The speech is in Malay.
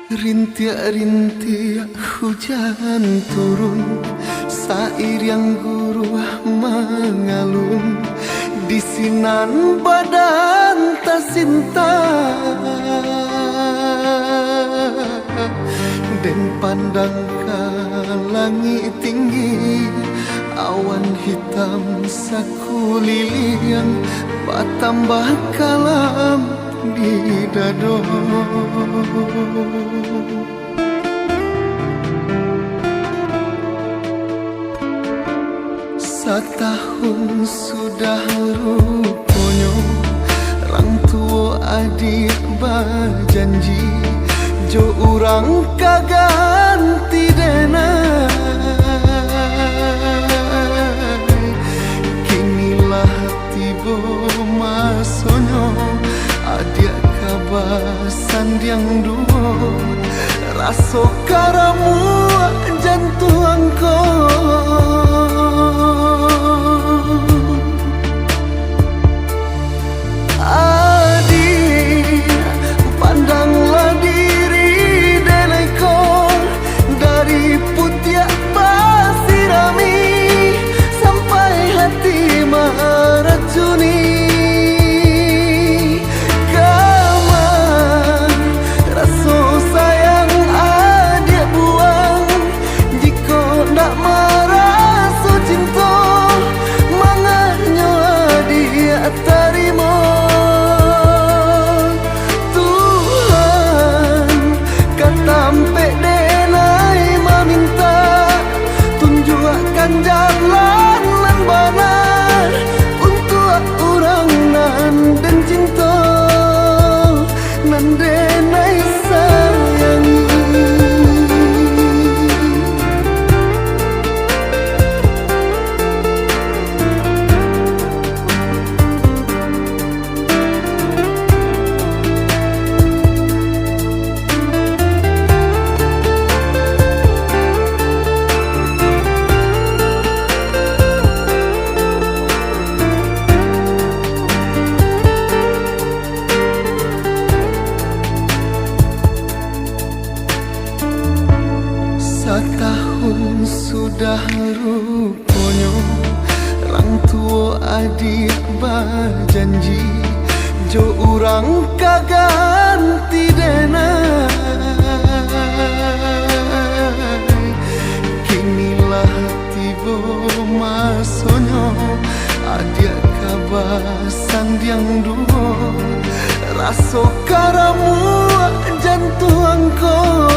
Rintik-rintik hujan turun, sair yang guru mengalun di sinan badan tasinta. Dan pandang ke langit tinggi, awan hitam saku lilian bertambah kalam di dado. Setahun sudah rupanya orang tua adik berjanji, jo orang kaganti denai. Kinilah tiba masanya adik kabasan yang dua, rasa karamu jantung kau. Jalan nan benar untuk orang nan dan cinta nan denai sayangi. Setahun sudah rupanya orang tua adik berjanji, jo orang kaganti denai. Kinilah tiba masanya adik kabasan yang dua, rasa karamu jantung kau.